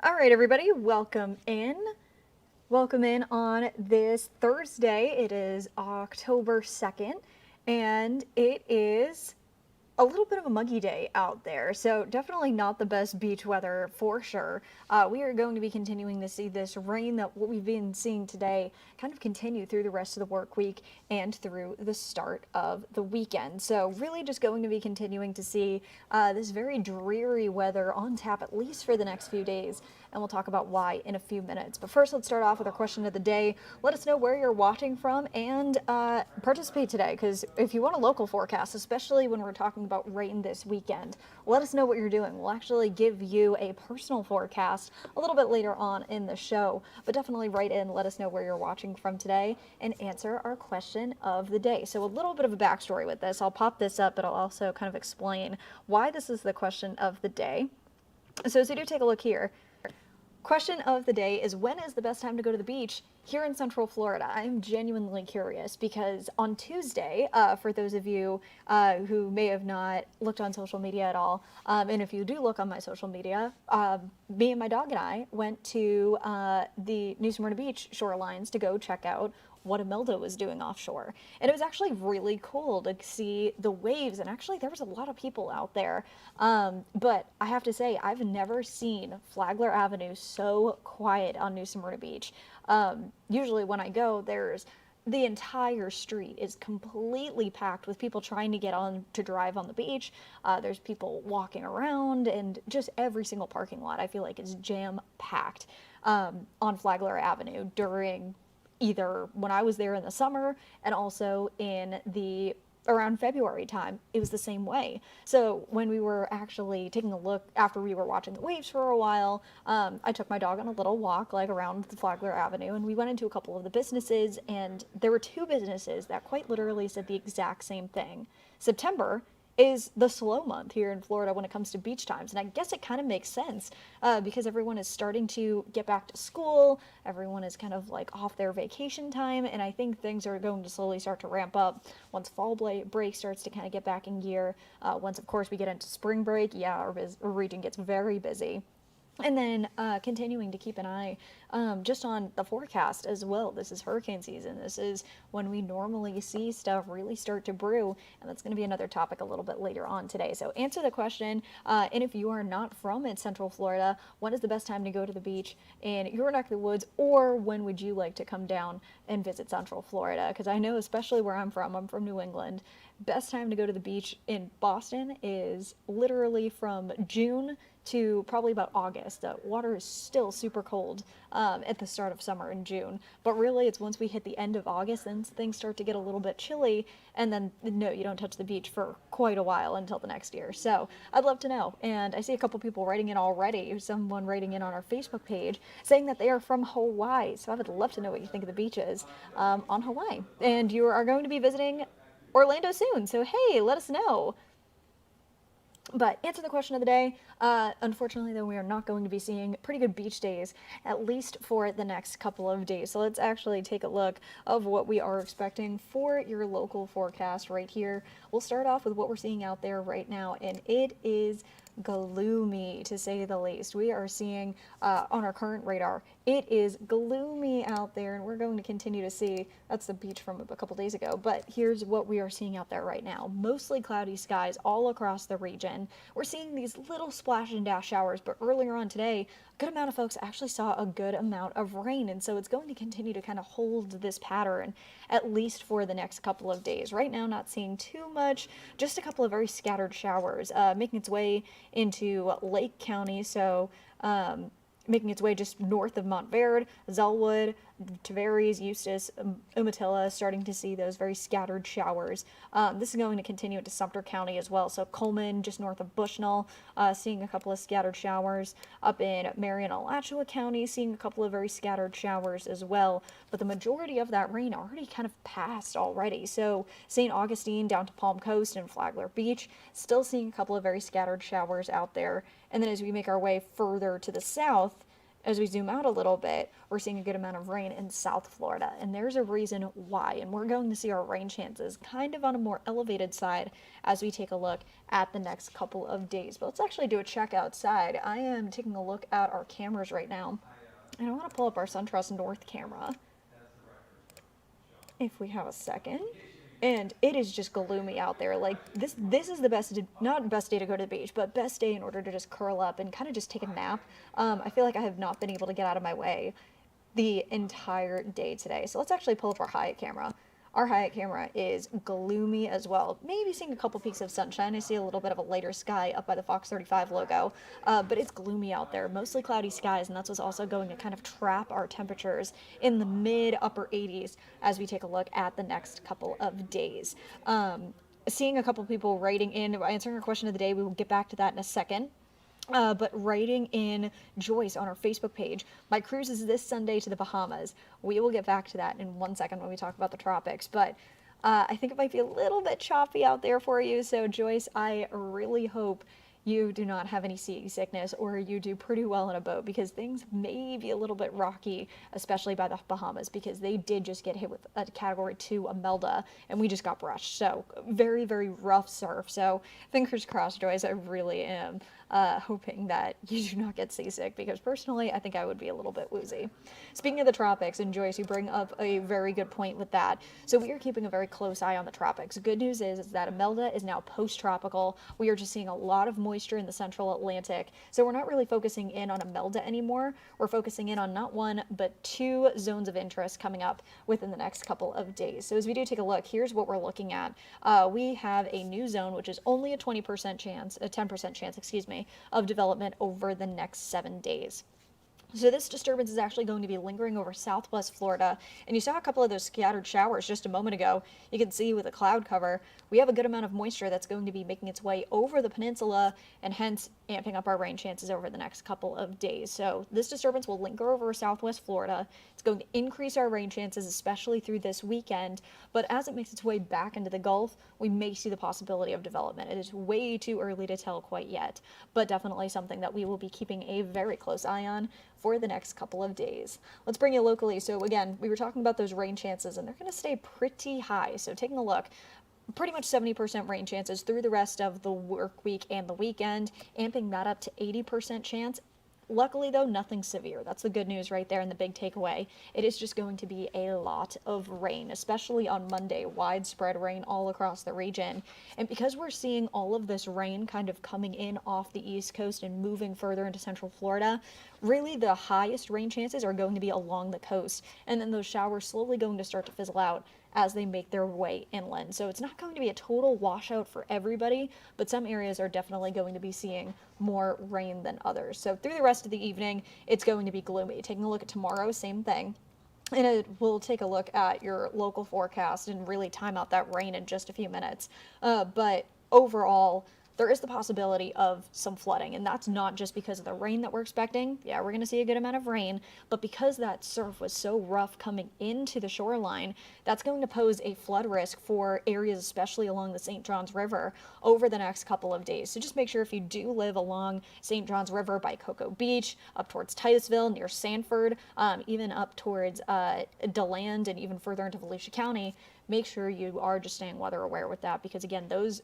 All right, everybody, welcome in. Welcome in on this Thursday. It is October 2nd, and it is a little bit of a muggy day out there, so definitely not the best beach weather for sure. We are going to be continuing to see this rain that what we've been seeing today kind of continue through the rest of the work week and through the start of the weekend. So really just going to be continuing to see this very dreary weather on tap at least for the next few days, and we'll talk about why in a few minutes. But first, let's start off with our question of the day. Let us know where you're watching from and participate today, because if you want a local forecast, especially when we're talking about rain this weekend, let us know what you're doing. We'll actually give you a personal forecast a little bit later on in the show, but definitely write in, let us know where you're watching from today, and answer our question of the day. So a little bit of a backstory with this. I'll pop this up, but I'll also kind of explain why this is the question of the day. So as you do take a look here, question of the day is, when is the best time to go to the beach here in Central Florida? I'm genuinely curious because on Tuesday, for those of you who may have not looked on social media at all, and if you do look on my social media, me and my dog and I went to the New Smyrna Beach shorelines to go check out what Imelda was doing offshore. And it was actually really cool to see the waves, and actually there was a lot of people out there. But I have to say, I've never seen Flagler Avenue so quiet on New Smyrna Beach. Usually when I go, there's the entire street is completely packed with people trying to get on to drive on the beach. There's people walking around, and just every single parking lot I feel like is jam packed on Flagler Avenue during either when I was there in the summer and also in the around February time, it was the same way. So when we were actually taking a look after we were watching the waves for a while, I took my dog on a little walk like around the Flagler Avenue, and we went into a couple of the businesses, and there were two businesses that quite literally said the exact same thing. September is the slow month here in Florida when it comes to beach times. And I guess it kind of makes sense because everyone is starting to get back to school. Everyone is kind of like off their vacation time. And I think things are going to slowly start to ramp up once fall break starts to kind of get back in gear. Once, of course, we get into spring break, yeah, our region gets very busy. And then continuing to keep an eye just on the forecast as well. This is hurricane season. This is when we normally see stuff really start to brew. And that's going to be another topic a little bit later on today. So answer the question. And if you are not from Central Florida, when is the best time to go to the beach in your neck of the woods? Or when would you like to come down and visit Central Florida? Because I know, especially where I'm from New England, best time to go to the beach in Boston is literally from June to probably about August. The water is still super cold at the start of summer in June, but really it's once we hit the end of August then things start to get a little bit chilly, and then no, you don't touch the beach for quite a while until the next year. So I'd love to know, and I see a couple people writing in already. Someone writing in on our Facebook page saying that they are from Hawaii, so I would love to know what you think of the beaches on Hawaii, and you are going to be visiting Orlando soon, so hey, let us know. But answer the question of the day. Unfortunately, though, we are not going to be seeing pretty good beach days, at least for the next couple of days. So let's actually take a look of what we are expecting for your local forecast right here. We'll start off with what we're seeing out there right now, and it is gloomy, to say the least. We are seeing on our current radar, it is gloomy out there, and we're going to continue to see. That's the beach from a couple days ago, but here's what we are seeing out there right now. Mostly cloudy skies all across the region. We're seeing these little splash and dash showers, but earlier on today, a good amount of folks actually saw a good amount of rain, and so it's going to continue to kind of hold this pattern at least for the next couple of days. Right now, not seeing too much, just a couple of very scattered showers making its way into Lake County, so making its way just north of Montverde, Zellwood, Tavares, Eustis, Umatilla, starting to see those very scattered showers. This is going to continue into Sumter County as well. So Coleman, just north of Bushnell, seeing a couple of scattered showers. Up in Marion, Alachua County, seeing a couple of very scattered showers as well. But the majority of that rain already kind of passed already. So St. Augustine down to Palm Coast and Flagler Beach, still seeing a couple of very scattered showers out there. And then as we make our way further to the south, As we zoom out a little bit, we're seeing a good amount of rain in South Florida, and there's a reason why. And we're going to see our rain chances kind of on a more elevated side as we take a look at the next couple of days. But let's actually do a check outside. I am taking a look at our cameras right now, and I want to pull up our SunTrust North camera if we have a second. And it is just gloomy out there. Like this is the best, not best day to go to the beach, but best day in order to just curl up and kind of just take a nap. I feel like I have not been able to get out of my way the entire day today. So let's actually pull up our Hyatt camera. Our Hyatt camera is gloomy as well. Maybe seeing a couple peaks of sunshine. I see a little bit of a lighter sky up by the Fox 35 logo, but it's gloomy out there. Mostly cloudy skies, and that's what's also going to kind of trap our temperatures in the mid upper 80s as we take a look at the next couple of days. Seeing a couple people writing in, answering our question of the day. We will get back to that in a second. But writing in Joyce on our Facebook page, my cruise is this Sunday to the Bahamas. We will get back to that in 1 second when we talk about the tropics, but I think it might be a little bit choppy out there for you. So Joyce, I really hope you do not have any seasickness, or you do pretty well in a boat, because things may be a little bit rocky, especially by the Bahamas, because they did just get hit with a Category 2 Imelda, and we just got brushed. So very, very rough surf. So fingers crossed, Joyce. I really am hoping that you do not get seasick, because personally, I think I would be a little bit woozy. Speaking of the tropics, and Joyce, you bring up a very good point with that. So we are keeping a very close eye on the tropics. Good news is that Imelda is now post-tropical. We are just seeing a lot of moisture in the central Atlantic. So we're not really focusing in on Imelda anymore. We're focusing in on not one, but two zones of interest coming up within the next couple of days. So as we do take a look, here's what we're looking at. We have a new zone, which is only a 10% chance, excuse me, of development over the next 7 days. So this disturbance is actually going to be lingering over southwest Florida, and you saw a couple of those scattered showers just a moment ago. You can see with the cloud cover, we have a good amount of moisture that's going to be making its way over the peninsula, and hence amping up our rain chances over the next couple of days. So this disturbance will linger over southwest Florida. It's going to increase our rain chances, especially through this weekend, but as it makes its way back into the Gulf, we may see the possibility of development. It is way too early to tell quite yet, but definitely something that we will be keeping a very close eye on for the next couple of days. Let's bring you locally. So again, we were talking about those rain chances, and they're going to stay pretty high. So taking a look, pretty much 70% rain chances through the rest of the work week and the weekend, amping that up to 80% chance. Luckily, though, nothing severe. That's the good news right there and the big takeaway. It is just going to be a lot of rain, especially on Monday, widespread rain all across the region. And because we're seeing all of this rain kind of coming in off the East Coast and moving further into Central Florida, really the highest rain chances are going to be along the coast. And then those showers slowly going to start to fizzle out as they make their way inland. So it's not going to be a total washout for everybody, but some areas are definitely going to be seeing more rain than others. So through the rest of the evening, it's going to be gloomy. Taking a look at tomorrow, same thing. And we'll take a look at your local forecast and really time out that rain in just a few minutes. But overall, there is the possibility of some flooding, and that's not just because of the rain that we're expecting. Yeah, we're going to see a good amount of rain, but because that surf was so rough coming into the shoreline, that's going to pose a flood risk for areas, especially along the St. Johns River, over the next couple of days. So just make sure if you do live along St. Johns River by Cocoa Beach, up towards Titusville, near Sanford, even up towards DeLand, and even further into Volusia County, make sure you are just staying weather aware with that, because again, those,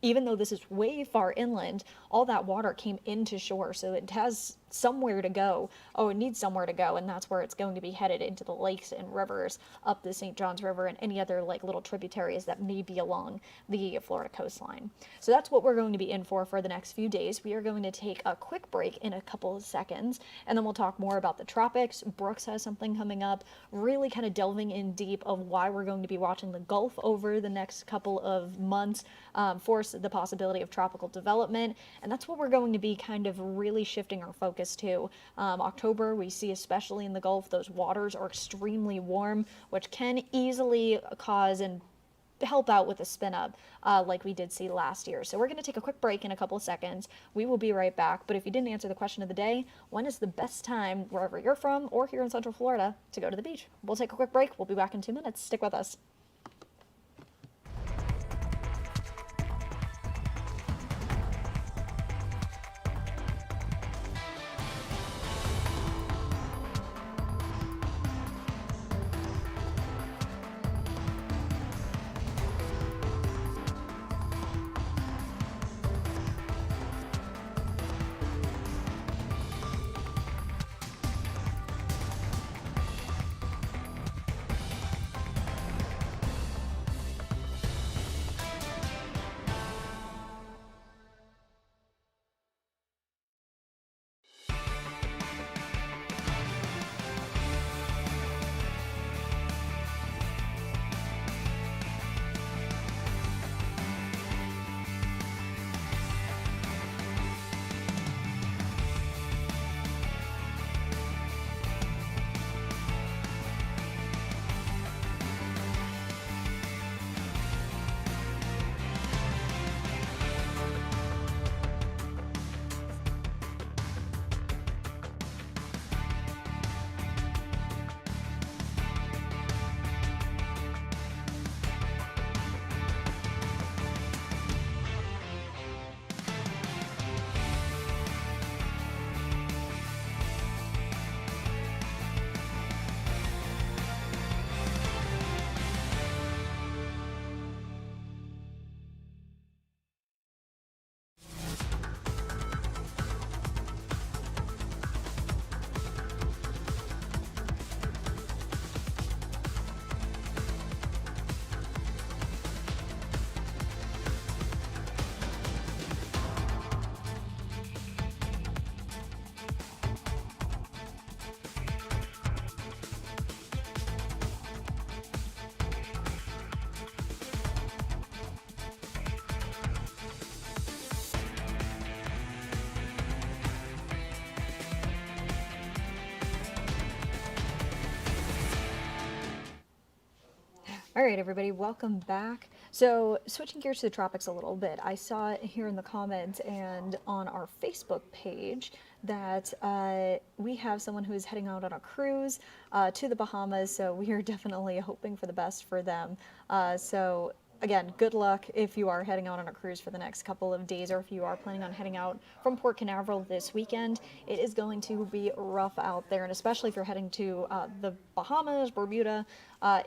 even though this is way far inland, all that water came into shore, so it has somewhere to go. Oh, it needs somewhere to go, and that's where it's going to be headed, into the lakes and rivers up the St. Johns River and any other like little tributaries that may be along the Florida coastline. So that's what we're going to be in for the next few days. We are going to take a quick break in a couple of seconds, and then we'll talk more about the tropics. Brooks has something coming up, really kind of delving in deep of why we're going to be watching the Gulf over the next couple of months, for the possibility of tropical development, and that's what we're going to be kind of really shifting our focus to. October, we see, especially in the Gulf, those waters are extremely warm, which can easily cause and help out with a spin up like we did see last year. So we're going to take a quick break in a couple of seconds. We will be right back. But if you didn't answer the question of the day, when is the best time, wherever you're from or here in Central Florida, to go to the beach? We'll take a quick break. We'll be back in 2 minutes. Stick with us. All right, everybody, welcome back. So, switching gears to the tropics a little bit, I saw here in the comments and on our Facebook page that we have someone who is heading out on a cruise to the Bahamas. So, we are definitely hoping for the best for them. So, again, good luck if you are heading out on a cruise for the next couple of days, or if you are planning on heading out from Port Canaveral this weekend. It is going to be rough out there, and especially if you're heading to the Bahamas, Bermuda,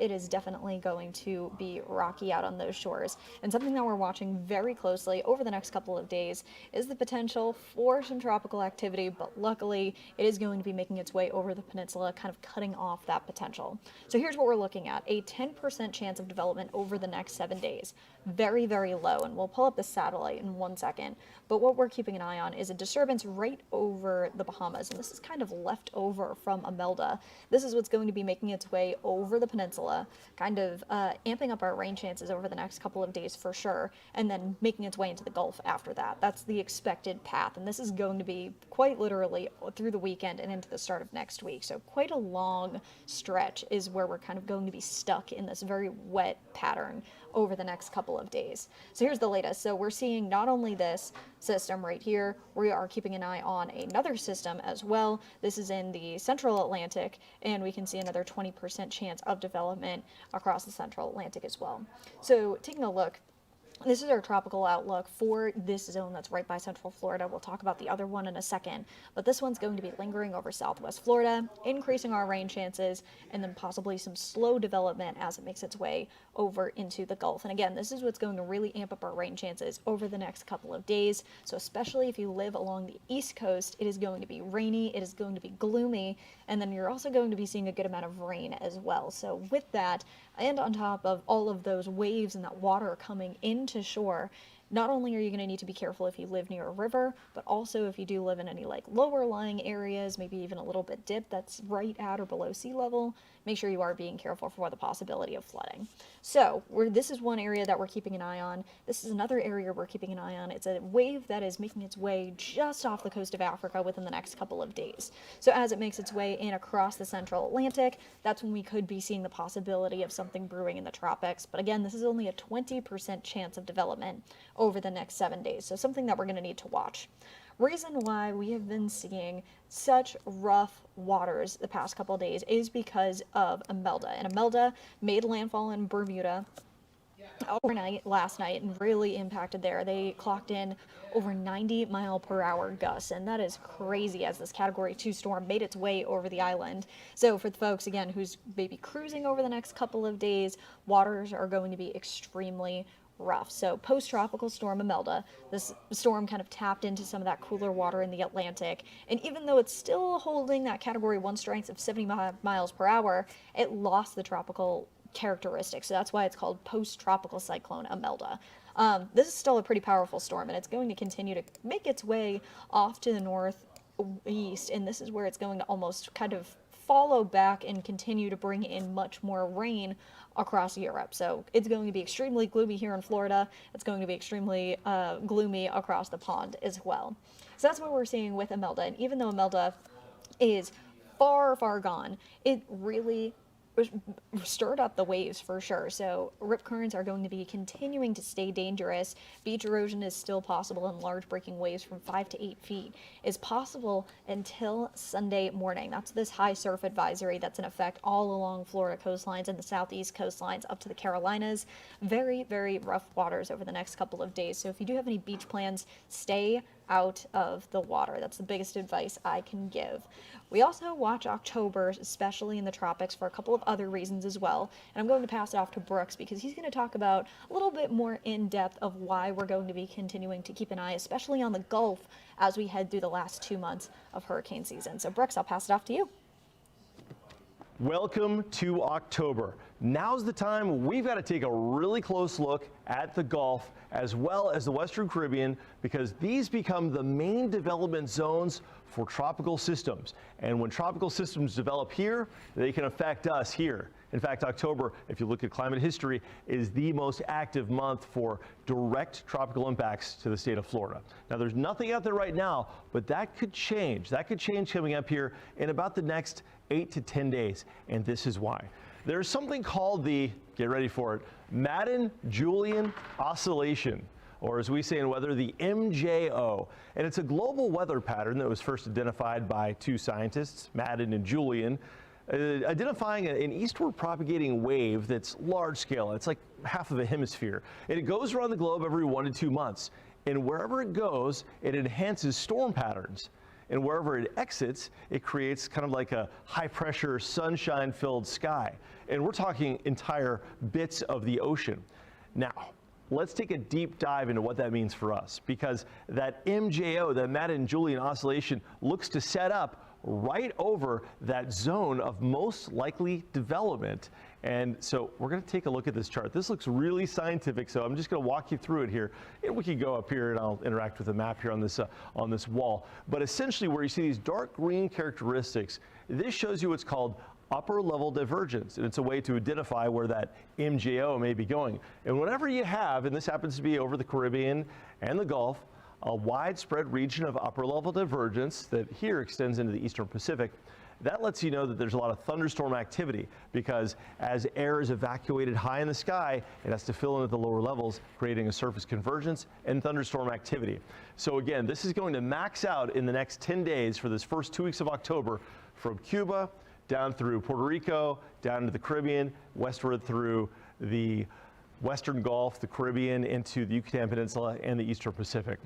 it is definitely going to be rocky out on those shores. And something that we're watching very closely over the next couple of days is the potential for some tropical activity, but luckily it is going to be making its way over the peninsula, kind of cutting off that potential. So here's what we're looking at: a 10% chance of development over the next 7 days. Very, very low, and we'll pull up the satellite in 1 second. But what we're keeping an eye on is a disturbance right over the Bahamas, and this is kind of left over from Imelda. This is what's going to be making its way over the peninsula, kind of amping up our rain chances over the next couple of days for sure, and then making its way into the Gulf after that. That's the expected path, and this is going to be quite literally through the weekend and into the start of next week. So quite a long stretch is where we're kind of going to be stuck in this very wet pattern over the next couple of days. So here's the latest. So we're seeing not only this system right here, we are keeping an eye on another system as well. This is in the central Atlantic, and we can see another 20% chance of development across the central Atlantic as well. So taking a look, this is our tropical outlook for this zone that's right by central Florida. We'll talk about the other one in a second, but this one's going to be lingering over southwest Florida, increasing our rain chances, and then possibly some slow development as it makes its way over into the Gulf. And again, this is what's going to really amp up our rain chances over the next couple of days. So especially if you live along the East Coast, it is going to be rainy, it is going to be gloomy, and then you're also going to be seeing a good amount of rain as well. So with that, and on top of all of those waves and that water coming into shore, not only are you going to need to be careful if you live near a river, but also if you do live in any like lower lying areas, maybe even a little bit dip that's right at or below sea level, make sure you are being careful for the possibility of flooding. So this is one area that we're keeping an eye on. This is another area we're keeping an eye on. It's a wave that is making its way just off the coast of Africa within the next couple of days. So as it makes its way in across the central Atlantic, that's when we could be seeing the possibility of something brewing in the tropics. But again, this is only a 20% chance of development over the next 7 days. So something that we're going to need to watch. Reason why we have been seeing such rough waters the past couple of days is because of Imelda. And Imelda made landfall in Bermuda overnight last night and really impacted there. They clocked in over 90-mile-per-hour gusts, and that is crazy as this Category 2 storm made its way over the island. So for the folks, again, who's maybe cruising over the next couple of days, waters are going to be extremely rough. So post-tropical storm Imelda, this storm kind of tapped into some of that cooler water in the Atlantic, and even though it's still holding that Category 1 strength of 75 miles per hour, it lost the tropical characteristics. So that's why it's called post-tropical cyclone Imelda. This is still a pretty powerful storm, and it's going to continue to make its way off to the northeast, and this is where it's going to almost kind of follow back and continue to bring in much more rain across Europe. So it's going to be extremely gloomy here in Florida. It's going to be extremely gloomy across the pond as well. So that's what we're seeing with Imelda. And even though Imelda is far, far gone, it really stirred up the waves for sure. So rip currents are going to be continuing to stay dangerous. Beach erosion is still possible, and large breaking waves from 5 to 8 feet is possible until Sunday morning. That's this high surf advisory that's in effect all along Florida coastlines and the southeast coastlines up to the Carolinas. Very, very rough waters over the next couple of days. So if you do have any beach plans, stay out of the water. That's the biggest advice I can give. We also watch October, especially in the tropics, for a couple of other reasons as well. And I'm going to pass it off to Brooks because he's going to talk about a little bit more in depth of why we're going to be continuing to keep an eye, especially on the Gulf, as we head through the last 2 months of hurricane season. So Brooks, I'll pass it off to you. Welcome to October. Now's the time we've got to take a really close look at the Gulf as well as the Western Caribbean, because these become the main development zones for tropical systems. And when tropical systems develop here, they can affect us here. In fact, October, if you look at climate history, is the most active month for direct tropical impacts to the state of Florida. Now, there's nothing out there right now, but that could change. That could change coming up here in about the next 8 to 10 days, and this is why. There's something called the, get ready for it, Madden-Julian Oscillation, or as we say in weather, the MJO. And it's a global weather pattern that was first identified by two scientists, Madden and Julian, identifying an eastward propagating wave that's large scale. It's like half of a hemisphere. And it goes around the globe every 1 to 2 months. And wherever it goes, it enhances storm patterns. And wherever it exits, it creates kind of like a high pressure, sunshine filled sky. And we're talking entire bits of the ocean. Now, let's take a deep dive into what that means for us, because that MJO, that Madden-Julian oscillation, looks to set up right over that zone of most likely development. And so we're going to take a look at this chart. This looks really scientific, so I'm just going to walk you through it here. And we can go up here and I'll interact with the map here on this wall. But essentially where you see these dark green characteristics, this shows you what's called upper level divergence, and it's a way to identify where that MJO may be going. And whenever you have, and this happens to be over the Caribbean and the Gulf, a widespread region of upper level divergence that here extends into the eastern Pacific, that lets you know that there's a lot of thunderstorm activity, because as air is evacuated high in the sky, it has to fill in at the lower levels, creating a surface convergence and thunderstorm activity. So again, this is going to max out in the next 10 days for this first 2 weeks of October, from Cuba down through Puerto Rico, down to the Caribbean, westward through the Western Gulf, the Caribbean, into the Yucatan Peninsula and the Eastern Pacific.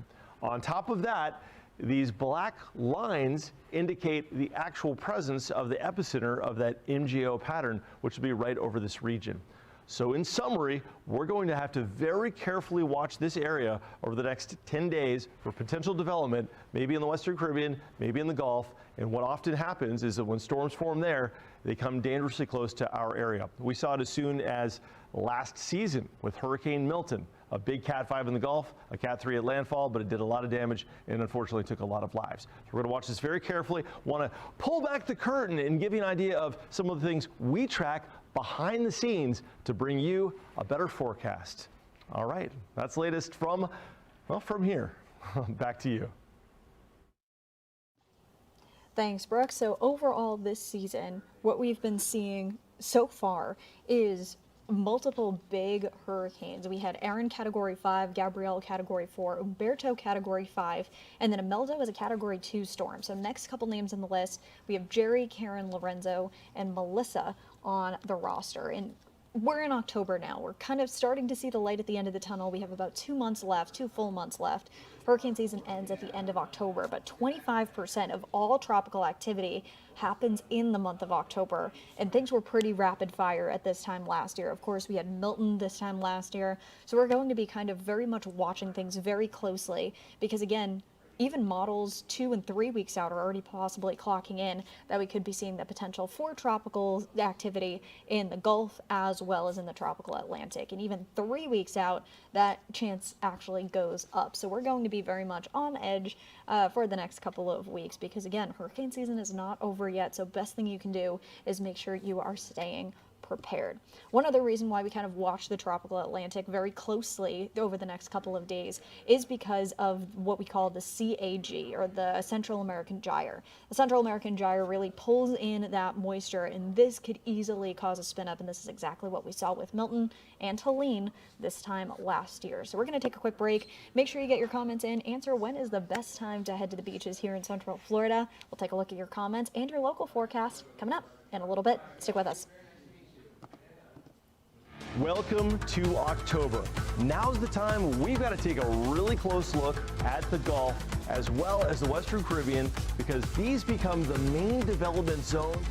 On top of that, these black lines indicate the actual presence of the epicenter of that MJO pattern, which will be right over this region. So in summary, we're going to have to very carefully watch this area over the next 10 days for potential development, maybe in the Western Caribbean, maybe in the Gulf. And what often happens is that when storms form there, they come dangerously close to our area. We saw it as soon as last season with Hurricane Milton, a big Cat 5 in the Gulf, a Cat 3 at landfall, but it did a lot of damage and unfortunately took a lot of lives. So we're going to watch this very carefully. Want to pull back the curtain and give you an idea of some of the things we track behind the scenes to bring you a better forecast. All right, that's the latest from here. Back to you. Thanks, Brooke. So overall this season, what we've been seeing so far is multiple big hurricanes. We had Erin Category 5, Gabrielle Category 4, Umberto Category 5, and then Imelda was a Category 2 storm. So next couple names on the list, we have Jerry, Karen, Lorenzo, and Melissa on the roster. And we're in October now. We're kind of starting to see the light at the end of the tunnel. We have about 2 months left, 2 full months left. Hurricane season ends at the end of October, but 25% of all tropical activity happens in the month of October, and things were pretty rapid fire at this time last year. Of course, we had Milton this time last year, so we're going to be kind of very much watching things very closely, because again, even models 2 and 3 weeks out are already possibly clocking in that we could be seeing the potential for tropical activity in the Gulf as well as in the tropical Atlantic. And even 3 weeks out, that chance actually goes up. So we're going to be very much on edge for the next couple of weeks, because again, hurricane season is not over yet. So best thing you can do is make sure you are staying prepared. One other reason why we kind of watch the tropical Atlantic very closely over the next couple of days is because of what we call the CAG, or the Central American Gyre. The Central American Gyre really pulls in that moisture, and this could easily cause a spin up, and this is exactly what we saw with Milton and Helene this time last year. So we're going to take a quick break. Make sure you get your comments in. Answer when is the best time to head to the beaches here in Central Florida. We'll take a look at your comments and your local forecast coming up in a little bit. Stick with us. Welcome to October. Now's the time we've got to take a really close look at the Gulf as well as the Western Caribbean, because these become the main development zone.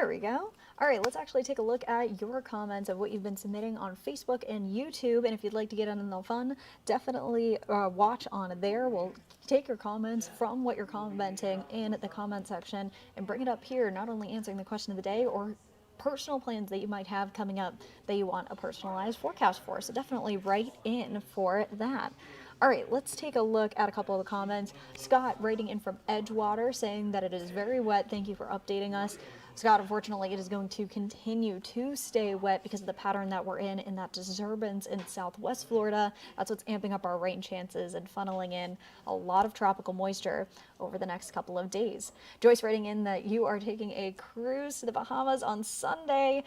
There we go. All right, let's actually take a look at your comments of what you've been submitting on Facebook and YouTube. And if you'd like to get in on the fun, definitely watch on there. We'll take your comments from what you're commenting in the comment section and bring it up here, not only answering the question of the day or personal plans that you might have coming up that you want a personalized forecast for. So definitely write in for that. All right, let's take a look at a couple of the comments. Scott writing in from Edgewater saying that it is very wet. Thank you for updating us. Scott, unfortunately, it is going to continue to stay wet because of the pattern that we're in that disturbance in southwest Florida. That's what's amping up our rain chances and funneling in a lot of tropical moisture over the next couple of days. Joyce writing in that you are taking a cruise to the Bahamas on Sunday.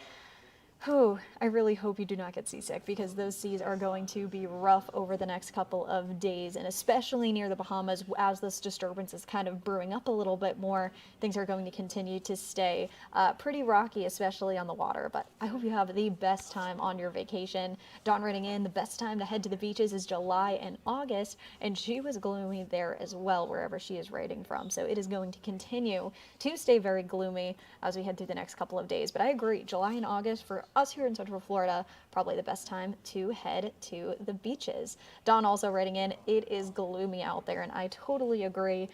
Oh, I really hope you do not get seasick because those seas are going to be rough over the next couple of days, and especially near the Bahamas as this disturbance is kind of brewing up a little bit more, things are going to continue to stay pretty rocky, especially on the water, but I hope you have the best time on your vacation. Dawn writing in, the best time to head to the beaches is July and August, and she was gloomy there as well, wherever she is writing from, so it is going to continue to stay very gloomy as we head through the next couple of days, but I agree, July and August for us here in Central Florida, probably the best time to head to the beaches. Dawn also writing in, it is gloomy out there, and I totally agree.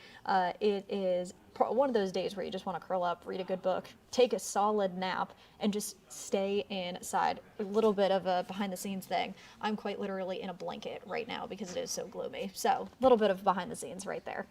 It is one of those days where you just want to curl up, read a good book, take a solid nap, and just stay inside. A little bit of a behind the scenes thing. I'm quite literally in a blanket right now because it is so gloomy. So a little bit of behind the scenes right there.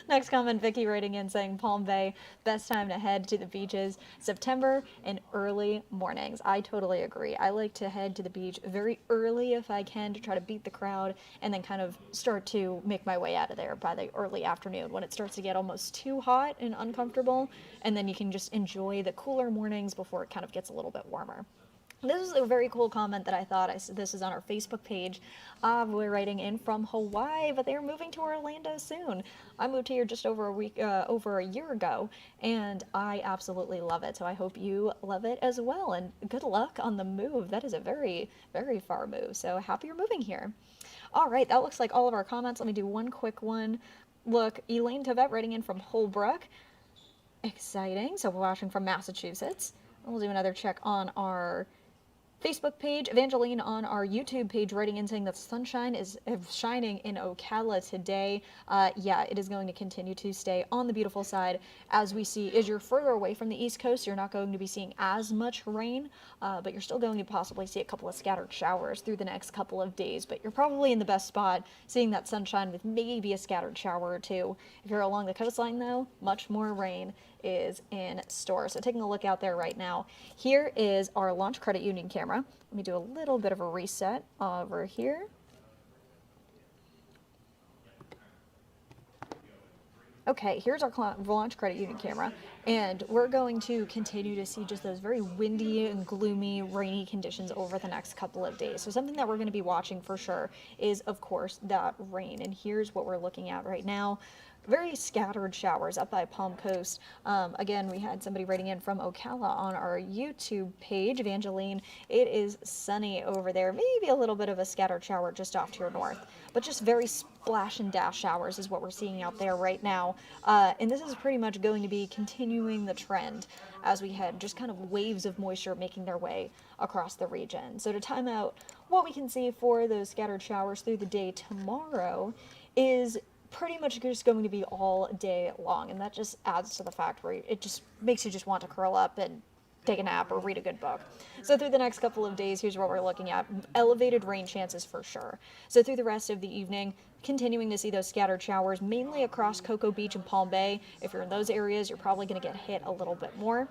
Next comment, Vicky writing in saying Palm Bay, best time to head to the beaches, September and early mornings. I totally agree. I like to head to the beach very early if I can to try to beat the crowd and then kind of start to make my way out of there by the early afternoon when it starts to get almost too hot and uncomfortable, and then you can just enjoy the cooler mornings before it kind of gets a little bit warmer. This is a very cool comment that I thought. This is on our Facebook page. We're writing in from Hawaii, but they're moving to Orlando soon. I moved here just over a year ago, and I absolutely love it. So I hope you love it as well, and good luck on the move. That is a very, very far move. So happy you're moving here. All right, that looks like all of our comments. Let me do one quick one. Look, Elaine Tovet writing in from Holbrook. Exciting. So we're watching from Massachusetts. We'll do another check on our Facebook page. Evangeline on our YouTube page writing in saying that sunshine is shining in Ocala today. Yeah, it is going to continue to stay on the beautiful side. As we see, as you're further away from the East Coast, you're not going to be seeing as much rain, but you're still going to possibly see a couple of scattered showers through the next couple of days. But you're probably in the best spot seeing that sunshine with maybe a scattered shower or two. If you're along the coastline, though, much more rain is in store. So taking a look out there right now, here is our Launch Credit Union camera. Let me do a little bit of a reset over here. Okay, here's our Launch Credit Union camera, and we're going to continue to see just those very windy and gloomy, rainy conditions over the next couple of days. So something that we're going to be watching for sure is, of course, that rain. And here's what we're looking at right now. Very scattered showers up by Palm Coast. Again, we had somebody writing in from Ocala on our YouTube page, Evangeline. It is sunny over there. Maybe a little bit of a scattered shower just off to your north, but just very splash and dash showers is what we're seeing out there right now. And this is pretty much going to be continuing the trend as we head, just kind of waves of moisture making their way across the region. So to time out what we can see for those scattered showers through the day tomorrow is pretty much just going to be all day long, and that just adds to the fact where it just makes you just want to curl up and take a nap or read a good book. So through the next couple of days, here's what we're looking at. Elevated rain chances for sure. So through the rest of the evening, continuing to see those scattered showers, mainly across Cocoa Beach and Palm Bay. If you're in those areas, you're probably going to get hit a little bit more.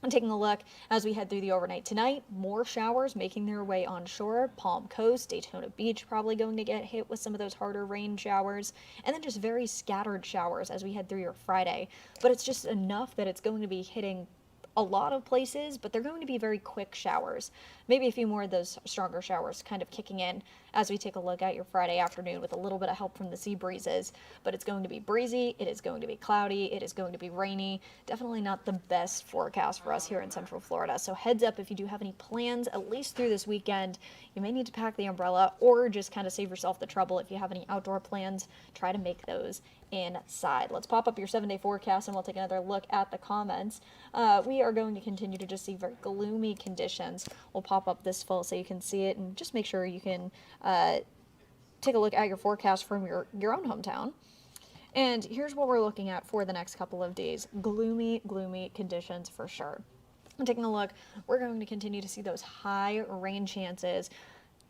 And taking a look as we head through the overnight tonight, more showers making their way onshore. Palm Coast, Daytona Beach probably going to get hit with some of those harder rain showers, and then just very scattered showers as we head through your Friday. But it's just enough that it's going to be hitting a lot of places, but they're going to be very quick showers. Maybe a few more of those stronger showers kind of kicking in as we take a look at your Friday afternoon with a little bit of help from the sea breezes. But it's going to be breezy, it is going to be cloudy, it is going to be rainy. Definitely not the best forecast for us here in Central Florida. So heads up if you do have any plans, at least through this weekend, you may need to pack the umbrella or just kind of save yourself the trouble. If you have any outdoor plans, try to make those inside. Let's pop up your 7-day forecast and we'll take another look at the comments. We are going to continue to just see very gloomy conditions. We'll pop up this full so you can see it, and just make sure you can take a look at your forecast from your own hometown. And here's what we're looking at for the next couple of days. Gloomy, gloomy conditions for sure. And taking a look, we're going to continue to see those high rain chances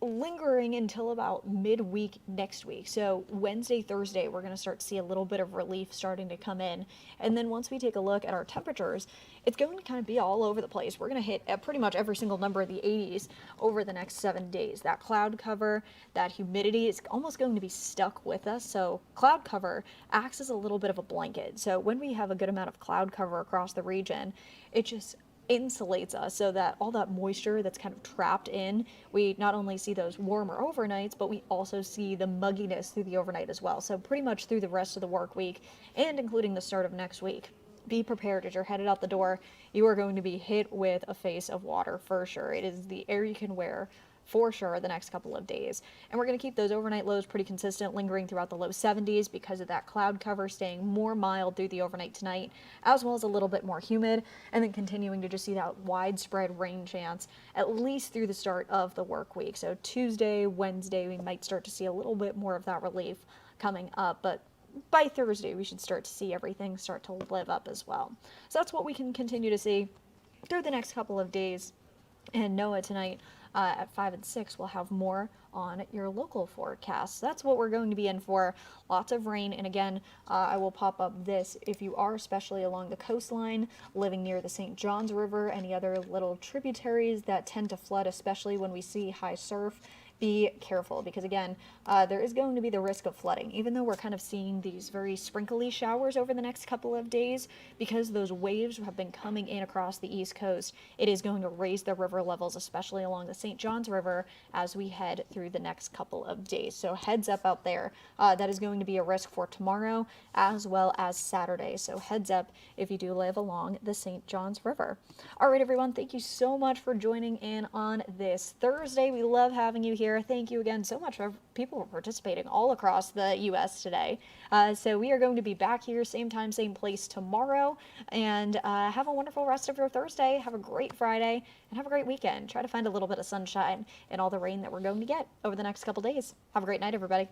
lingering until about midweek next week. So Wednesday, Thursday, we're going to start to see a little bit of relief starting to come in. And then once we take a look at our temperatures, it's going to kind of be all over the place. We're going to hit pretty much every single number of the 80s over the next 7 days. That cloud cover, that humidity is almost going to be stuck with us. So cloud cover acts as a little bit of a blanket. So when we have a good amount of cloud cover across the region, it just insulates us so that all that moisture that's kind of trapped in, we not only see those warmer overnights, but we also see the mugginess through the overnight as well. So pretty much through the rest of the work week and including the start of next week. Be prepared as you're headed out the door. You are going to be hit with a face of water for sure. It is the air you can wear for sure the next couple of days. And we're going to keep those overnight lows pretty consistent, lingering throughout the low 70s because of that cloud cover staying more mild through the overnight tonight, as well as a little bit more humid, and then continuing to just see that widespread rain chance at least through the start of the work week. So Tuesday, Wednesday, we might start to see a little bit more of that relief coming up, but by Thursday, we should start to see everything start to live up as well. So that's what we can continue to see through the next couple of days. And NOAA tonight at 5 and 6 will have more on your local forecast. So that's what we're going to be in for. Lots of rain. And again, I will pop up this if you are especially along the coastline, living near the St. Johns River, any other little tributaries that tend to flood, especially when we see high surf. Be careful because again, there is going to be the risk of flooding, even though we're kind of seeing these very sprinkly showers over the next couple of days. Because those waves have been coming in across the East Coast, it is going to raise the river levels, especially along the St. Johns River as we head through the next couple of days. So heads up out there. That is going to be a risk for tomorrow as well as Saturday. So heads up if you do live along the St. Johns River. All right, everyone, thank you so much for joining in on this Thursday. We love having you here. Thank you again so much for people participating all across the U.S. today. So we are going to be back here same time, same place tomorrow. And have a wonderful rest of your Thursday. Have a great Friday and have a great weekend. Try to find a little bit of sunshine in all the rain that we're going to get over the next couple days. Have a great night, everybody.